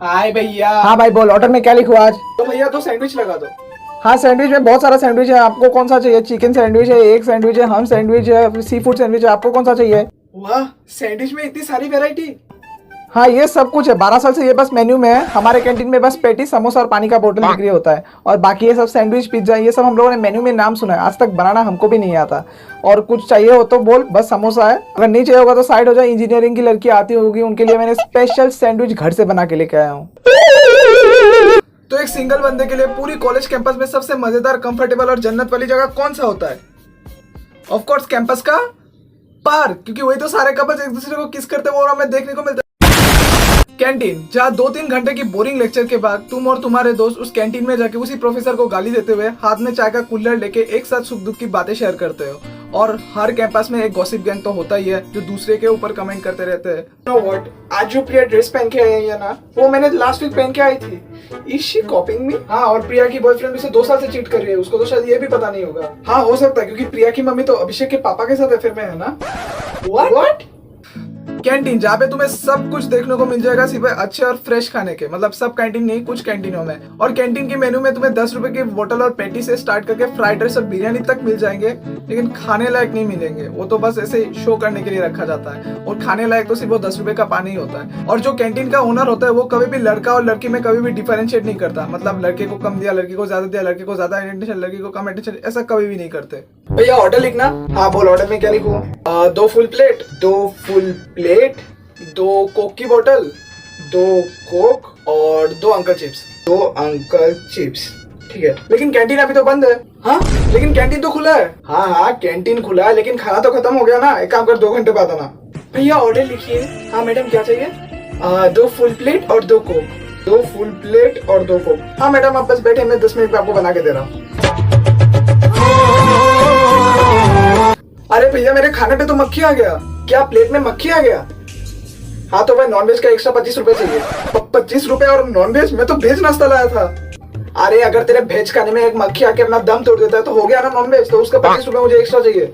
हाय भैया। हाँ भाई बोल, ऑर्डर में क्या लिखूँ आज? तो भैया दो सैंडविच लगा दो। हाँ सैंडविच में बहुत सारा सैंडविच है, आपको कौन सा चाहिए? चिकन सैंडविच है, एग सैंडविच है, हम सैंडविच है, सी फूड सैंडविच है, आपको कौन सा चाहिए? वाह, सैंडविच में इतनी सारी वैरायटी। हाँ ये सब कुछ है, 12 साल से ये बस मेन्यू में है। हमारे कैंटीन में बस पेटी, समोसा और पानी का बोतल बिक्री होता है, और बाकी ये सब सैंडविच, पिज्जा, ये सब हम लोगों ने मेन्यू में नाम सुना है, आज तक बनाना हमको भी नहीं आता। और कुछ चाहिए हो तो बोल, बस समोसा है, अगर नहीं चाहिए होगा तो साइड हो जाए। इंजीनियरिंग की लड़की आती होगी, उनके लिए मैंने स्पेशल सैंडविच घर से बना के लेके आया हूँ। तो एक सिंगल बंदे के लिए पूरी कॉलेज कैंपस में सबसे मजेदार, कंफर्टेबल और जन्नत वाली जगह कौन सा होता है? ऑफ कोर्स कैंपस का पार्क, क्योंकि वही तो सारे कपल्स एक दूसरे को किस करते हुए हमें देखने को मिलता है। कैंटीन, जहाँ 2-3 घंटे की बोरिंग लेक्चर के बाद तुम और तुम्हारे दोस्त उस कैंटीन में जाके उसी प्रोफेसर को गाली देते हुए हाथ में चाय का कुल्हड़ लेके एक साथ सुख दुख की बातें शेयर करते हो। और हर कैंपस में एक गॉसिप गैंग तो होता ही है जो दूसरे के ऊपर कमेंट करते रहते हैं। नो व्हाट, आज जो प्रिया ड्रेस पहन के आई है ना, वो मैंने लास्ट वीक पहन के आई थी। इज शी कॉपिंग मी? हाँ, और प्रिया की बॉयफ्रेंड उसे 2 साल से चीट कर रही है, उसको तो शायद ये भी पता नहीं होगा। हाँ हो सकता है, क्योंकि प्रिया की मम्मी तो अभिषेक के पापा के साथ अफेयर में है ना। व्हाट? कैंटीन, जहाँ पे तुम्हें सब कुछ देखने को मिल जाएगा सिवाय अच्छे और फ्रेश खाने के, मतलब सब कैंटीन नहीं, कुछ कैंटीनों में। और कैंटीन के मेनू में तुम्हें 10 रुपए की बोतल और पेटी से स्टार्ट करके फ्राइड राइस और बिरयानी तक मिल जाएंगे, लेकिन खाने लायक नहीं मिलेंगे। वो तो बस ऐसे शो करने के लिए रखा जाता है, और खाने लायक तो सिर्फ वो 10 रुपए का पानी ही होता है। और जो कैंटीन का ओनर होता है वो कभी भी लड़का और लड़की में कभी भी डिफरेंशिएट नहीं करता, मतलब लड़के को कम दिया, लड़की को ज्यादा दिया, लड़के को ज्यादा अटेंशन, लड़की को कम अटेंशन, ऐसा कभी भी नहीं करते। भैया ऑर्डर लिखना। हाँ बोल, ऑर्डर में क्या लिखूं? 2 फुल प्लेट, 2 कोक की बोतल, 2 कोक और 2 अंकल चिप्स। 2 अंकल चिप्स, ठीक है। लेकिन कैंटीन अभी तो बंद है। हाँ लेकिन कैंटीन तो खुला है। हाँ कैंटीन खुला है, लेकिन खाना तो खत्म हो गया ना। एक काम कर, 2 घंटे बाद आना। भैया ऑर्डर लिखिए। हाँ मैडम क्या चाहिए? 2 फुल प्लेट और 2 कोक। 2 फुल प्लेट और 2 कोक। हाँ मैडम आप बस बैठे, मैं 10 मिनट में आपको बना के दे रहा हूँ। अरे भैया मेरे खाने पे तो मक्खी आ गया। क्या प्लेट में मक्खी आ गया? हाँ तो भाई नॉनवेज का एक्स्ट्रा 25 रुपए चाहिए। 25 रुपए और नॉनवेज? मैं तो वेज नाश्ता लाया था। अरे अगर तेरे वेज खाने में एक मक्खी आके अपना दम तोड़ देता है तो हो गया ना नॉनवेज, तो उसका 25 रुपए मुझे एक्स्ट्रा चाहिए।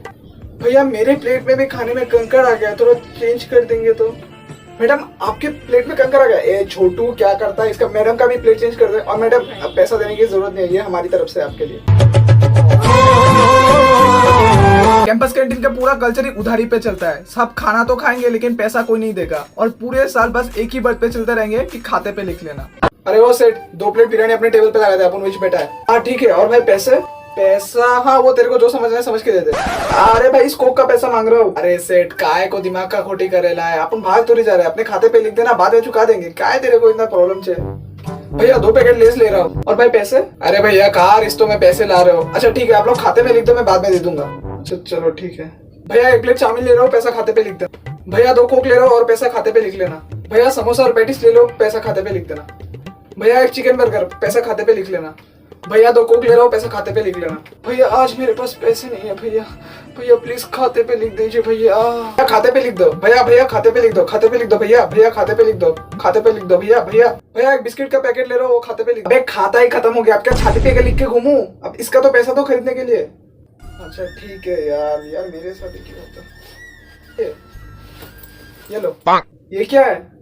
भैया मेरे प्लेट में भी खाने में कंकड़ आ गया, थोड़ा चेंज कर देंगे तो? मैडम आपके प्लेट में कंकड़ आ गया? ए छोटू क्या करता है इसका, मैडम का भी प्लेट चेंज कर दे। और मैडम पैसा देने की जरूरत नहीं है, हमारी तरफ से आपके लिए। कैंपस कैंटीन का पूरा कल्चर ही उधारी पे चलता है। सब खाना तो खाएंगे लेकिन पैसा कोई नहीं देगा, और पूरे साल बस एक ही बात पे चलते रहेंगे कि खाते पे लिख लेना। अरे वो सेठ, 2 प्लेट बिरयानी अपने टेबल पे लगा दे, अपन बीच बैठा है। हाँ ठीक है। और भाई पैसे? पैसा हाँ वो तेरे को जो समझना है समझ के दे दे। अरे भाई इस कोक का पैसा मांग रहा हूँ। अरे सेठ काय को दिमाग का खोटी करेला है, अपन भाग तो नहीं जा रहे, अपने खाते पे लिख देना, बाद में चुका देंगे। काय तेरे को इतना प्रॉब्लम चाहिए? भैया 2 पैकेट लेस ले रहा हूँ। और भाई पैसे? अरे भैया कहाँ रिश्तों में पैसे ला रहे हो? अच्छा ठीक है, आप लोग खाते में लिख दो, मैं बाद में दे दूंगा। अच्छा चलो ठीक है। भैया 1 प्लेट चाउमीन ले रहा हूँ, पैसा खाते पे लिख देना। भैया 2 कोक ले रहा हूँ और पैसा खाते पे लिख लेना। भैया समोसा और पैटीज ले लो, पैसा खाते पे लिख देना। भैया 1 चिकन बर्गर, पैसा खाते पे लिख लेना। भैया 2 कोक ले रहा हूँ, पैसा खाते पे लिख लेना। भैया आज मेरे पास पैसे नहीं है भैया, भैया प्लीज खाते पे लिख दीजिए भैया। खाते पे लिख दो भैया, भैया खाते पे लिख दो, खाते पे लिख दो भैया, भैया खाते पे लिख दो, खाते पे लिख दो भैया। भैया भैया 1 बिस्किट का पैकेट ले रहा हूँ, वो खाते पे लिख दो। अबे खाता ही खत्म हो गया, अब क्या छाती पे लिख के घूमूं? अब इसका तो पैसा तो खरीदने के लिए। अच्छा ठीक है यार, मेरे साथ ही क्यों होता? ये लो, ये क्या है?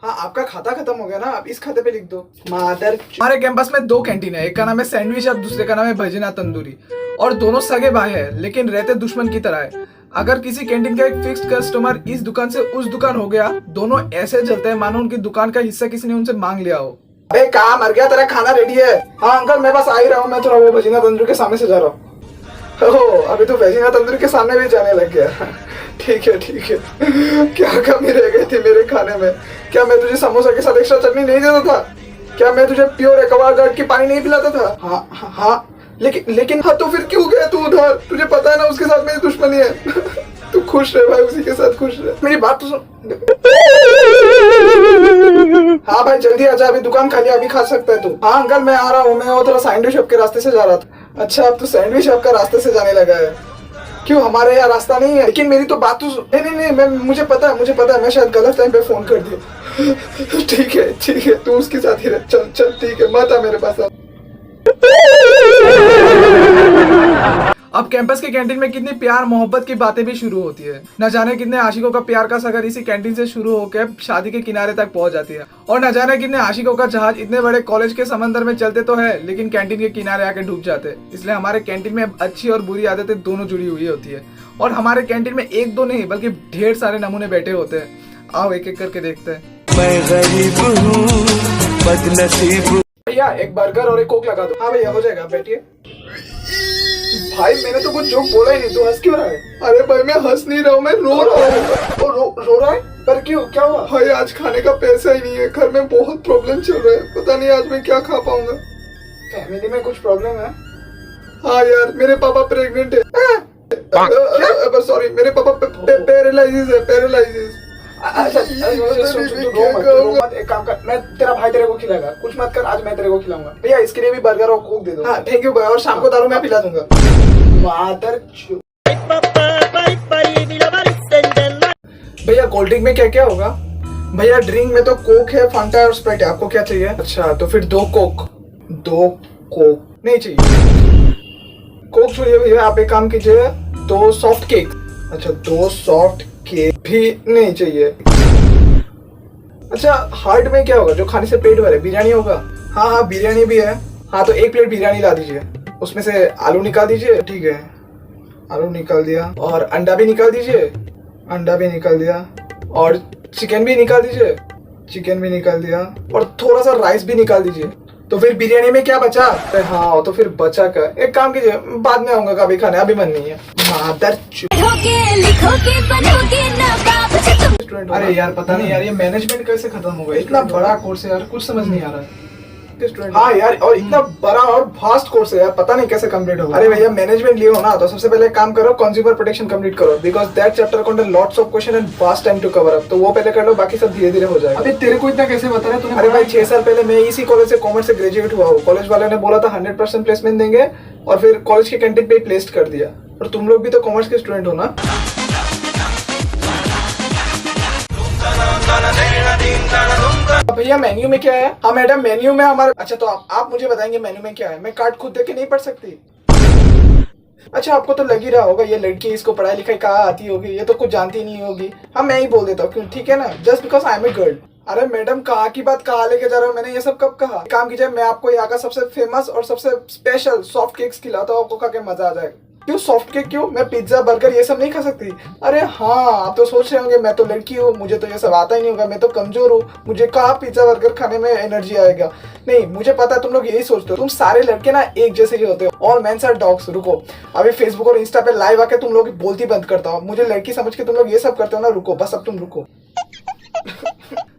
हाँ आपका खाता खत्म हो गया ना, अब इस खाते पे लिख दो। मादर। हमारे कैंपस में 2 कैंटीन है, एक का नाम है सैंडविच और दूसरे का नाम है भजना तंदूरी, और दोनों सगे भाई है लेकिन रहते दुश्मन की तरह है। अगर किसी कैंटीन का एक फिक्स्ड कस्टमर इस दुकान से उस दुकान हो गया, दोनों ऐसे चलते हैं मानो उनकी दुकान का हिस्सा किसी ने उनसे मांग लिया हो। अबे कहाँ मर गया, तेरा खाना रेडी है? हाँ अंकल मैं बस आ ही रहा हूँ, मैं थोड़ा वो भजना तंदूरी के सामने से जा रहा हूँ। ओह अभी तो भजना तंदूरी के सामने भी जाने लग गया। ठीक है ठीक है। क्या कमी रह गई थी मेरे खाने में? क्या मैं तुझे समोसा के साथ एक्स्ट्रा चटनी नहीं देता था? क्या मैं तुझे प्योर एक्वागार्ड की पानी नहीं पिलाता था? हाँ हाँ लेकिन हाँ तो फिर क्यों गया तू उधर? तुझे पता है ना उसके साथ मेरी दुश्मनी है। तू खुश रहे भाई, उसी के साथ खुश रहे। मेरी बात तो सुन। हाँ भाई जल्दी आजा, अभी दुकान खाली, अभी खा सकता है तू। हाँ अंकल मैं आ रहा हूँ, मैं वो थोड़ा सैंडविच शॉप के रास्ते से जा रहा था। अच्छा अब तो सैंडविच शॉप का रास्ते से जाने लगा है? क्यों हमारे यहाँ रास्ता नहीं है? लेकिन मेरी तो बात तो नहीं मैं मुझे पता है मैं शायद गलत टाइम पे फोन कर दिया। ठीक है तू उसके साथ ही रह। चल ठीक है, मत आ मेरे पास। अब कैंपस के कैंटीन में कितनी प्यार मोहब्बत की बातें भी शुरू होती है। न जाने कितने आशिकों का प्यार का सगर इसी कैंटीन से शुरू होकर शादी के किनारे तक पहुंच जाती है। और न जाने कितने आशिकों का जहाज इतने बड़े कॉलेज के समंदर में चलते तो है, लेकिन कैंटीन के किनारे आके डूब जाते हैं। इसलिए हमारे कैंटीन में अच्छी और बुरी आदतें दोनों जुड़ी हुई होती है। और हमारे कैंटीन में एक दो नहीं बल्कि ढेर सारे नमूने बैठे होते हैं। आओ एक एक करके देखते हैं। मैं गरीब हूँ, बदनसीब। भैया एक बर्गर और एक कोक लगा दो। हाँ भैया हो जाएगा, बैठिए। भाई मैंने तो कुछ जोक बोला ही नहीं, तो हंस क्यों रहा है? अरे भाई मैं हंस नहीं रहा हूँ, मैं रो रहा हूँ। रो रहा है? पर क्यों, क्या हुआ? भाई आज खाने का पैसा ही नहीं है, घर में बहुत प्रॉब्लम चल रहा है, पता नहीं आज मैं क्या खा पाऊंगा। फैमिली में कुछ प्रॉब्लम है? हाँ यार मेरे पापा प्रेग्नेंट है। सॉरी मेरे पापा पैरालाइसिस है, पैरालाइसिस। अच्छा एक काम कर, मैं तेरा भाई तेरे को खिलाएगा, कुछ मत कर, आज मैं तेरे को खिलाऊंगा। भैया इसके लिए भी बर्गर और कोक दे दो। हाँ थैंक यू भैया, और शाम को दारू मैं पिला दूंगा। भैया कोल्ड ड्रिंक में क्या क्या होगा? भैया ड्रिंक में तो कोक है, फांटा और स्प्राइट है। आपको क्या चाहिए? अच्छा तो फिर दो कोक नहीं चाहिए। कोक छोड़िए भैया, आप एक काम कीजिए, 2 सॉफ्ट केक। अच्छा 2 सॉफ्ट केक भी नहीं चाहिए। अच्छा हार्ड में क्या होगा जो खाने से पेट भरे? बिरयानी होगा? हाँ बिरयानी भी है। हाँ तो 1 प्लेट बिरयानी ला दीजिए, उसमें से आलू निकाल दीजिए। ठीक है आलू निकाल दिया, और अंडा भी निकाल दीजिए। अंडा भी निकाल दिया, और चिकन भी निकाल दीजिए। चिकन भी निकाल दिया, और थोड़ा सा राइस भी निकाल दीजिए। तो फिर बिरयानी में क्या बचा? हाँ तो फिर बचा का एक काम कीजिए, बाद में आऊंगा कभी खाने, अभी मन नहीं है। अरे यार पता नहीं यार ये मैनेजमेंट कैसे खत्म हो गया? इतना बड़ा कोर्स है यार, कुछ समझ नहीं आ रहा है। हाँ यार, और इतना बड़ा और फास्ट कोर्स है यार, पता नहीं कैसे कंप्लीट होगा। अरे भैया मैनेजमेंट लियो ना, तो सबसे पहले काम करो, कंज्यूमर प्रोटेक्शन कंप्लीट करो, because that chapter contain lots of question and vast time to cover up. तो वो पहले कर लो, बाकी सब धीरे धीरे हो जाएगा। अभी तेरे को इतना कैसे बता रहा है? अरे भाई 6 साल पहले मैं इसी कॉलेज से कॉमर्स से ग्रेजुएट हुआ हूँ। कॉलेज वाले ने बोला था 100% प्लेसमेंट देंगे, और फिर कॉलेज के कैंटीन पे प्लेस्ड कर दिया। और तुम लोग भी तो कॉमर्स के स्टूडेंट हो ना? भैया मेन्यू में क्या है? हाँ मैडम मेन्यू में हमारा। अच्छा तो आप मुझे बताएंगे मेन्यू में क्या है? मैं कार्ड खुद देख के नहीं पढ़ सकती? अच्छा आपको तो लग ही रहा होगा ये लड़की, इसको पढ़ाई लिखाई कहाँ आती होगी, ये तो कुछ जानती नहीं होगी। हाँ मैं ही बोल देता हूँ, ठीक है ना, just because I am a girl. अरे मैडम कहाँ की बात कहाँ लेके जा रहा हूँ? मैंने ये सब कब कहा? काम कीजिए, मैं आपको यहाँ का सबसे फेमस और सबसे स्पेशल सॉफ्ट केक्स खिलाता हूँ, आपको खा के मजा आ जाएगा। क्यों सॉफ्ट केक क्यों? मैं पिज्जा बर्गर ये सब नहीं खा सकती? अरे हाँ आप तो सोच रहे होंगे मैं तो लड़की हूँ, मुझे तो ये सब आता ही नहीं होगा, मैं तो कमजोर हूँ, मुझे कहाँ पिज्जा बर्गर खाने में एनर्जी आएगा। नहीं मुझे पता है तुम लोग यही सोचते हो, तुम सारे लड़के ना एक जैसे ही होते हो। All mens are dogs. रुको अभी फेसबुक और इंस्टा पे लाइव आके तुम लोग बोलती बंद करता हूँ। मुझे लड़की समझ के तुम लोग ये सब करते हो ना, रुको बस अब तुम रुको।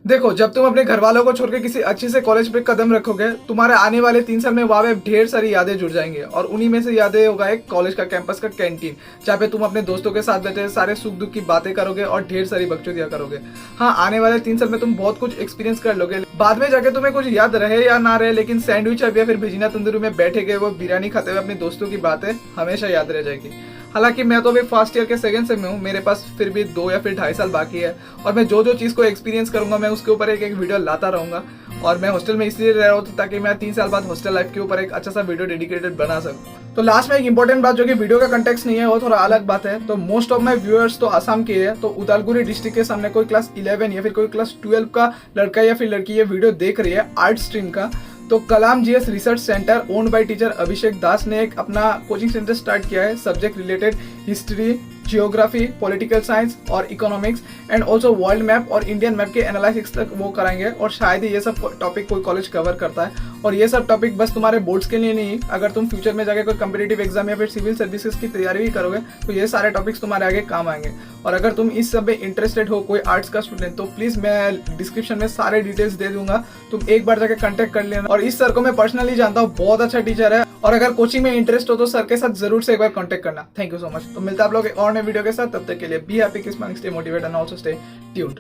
देखो जब तुम अपने घर वालों को छोड़ के किसी अच्छे से कॉलेज पे कदम रखोगे, तुम्हारे आने वाले 3 साल में वहाँ पे ढेर सारी यादें जुड़ जाएंगे। और उन्हीं में से यादें होगा एक कॉलेज का कैंपस का कैंटीन, जहाँ पे तुम अपने दोस्तों के साथ बैठे सारे सुख दुख की बातें करोगे और ढेर सारी बकचोदियां करोगे। हाँ आने वाले 3 साल में तुम बहुत कुछ एक्सपीरियंस कर लोगे। बाद में जाके तुम्हें कुछ याद रहे या ना रहे, लेकिन सैंडविच या फिर भेजिना तंदूरी में बैठे गए वो बिरयानी खाते हुए अपने दोस्तों की बातें हमेशा याद रह जाएगी। हालांकि मैं तो अभी फर्स्ट ईयर के सेकंड सेम में हूँ, मेरे पास फिर भी 2 या फिर 2.5 साल बाकी है, और मैं जो चीज़ को एक्सपीरियंस करूंगा मैं उसके ऊपर एक वीडियो लाता रहूंगा। और मैं हॉस्टल में इसलिए रह रहा हूँ ताकि मैं 3 साल बाद हॉस्टल लाइफ के ऊपर एक अच्छा सा वीडियो डेडिकेटेड बना सकूँ। तो लास्ट में एक इंपॉर्टेंट बात, जो कि वीडियो का कंटेक्स्ट नहीं है, वो थोड़ा अलग बात है। तो मोस्ट ऑफ माई व्यूअर्स तो आसाम के है, तो उदालगुरी डिस्ट्रिक्ट के सामने कोई क्लास 11 या फिर कोई क्लास 12 का लड़का या फिर लड़की ये वीडियो देख रही है आर्ट स्ट्रीम का, तो Kalam GS research centre owned by teacher Abhishek Das ने एक अपना कोचिंग सेंटर स्टार्ट किया है। Subject related history, geography, political science और economics and also world map और इंडियन मैप के एनालिसिस तक वो कराएंगे। और शायद ही ये सब टॉपिक कोई कॉलेज कवर करता है। और ये सब टॉपिक बस तुम्हारे बोर्ड्स के लिए नहीं, अगर तुम फ्यूचर में जाके कोई कम्पिटिटिव एग्जाम या फिर सिविल सर्विसेज की तैयारी भी करोगे तो ये सारे टॉपिक्स तुम्हारे आगे काम आएंगे। और अगर तुम इस सब में इंटरेस्टेड हो, कोई आर्ट्स का स्टूडेंट, तो प्लीज़ मैं डिस्क्रिप्शन में सारे डिटेल्स दे दूंगा, तुम एक बार जाके कॉन्टैक्ट कर लेना। और इस सर को मैं पर्सनली जानता हूँ, बहुत अच्छा टीचर है, और अगर कोचिंग में इंटरेस्ट हो तो सर के साथ जरूर से एक बार कॉन्टैक्ट करना। Thank you so much. तो मिलता है आप लोग और नए वीडियो के साथ, तब तक के लिए be happy, keep smiling, stay motivated and also stay tuned.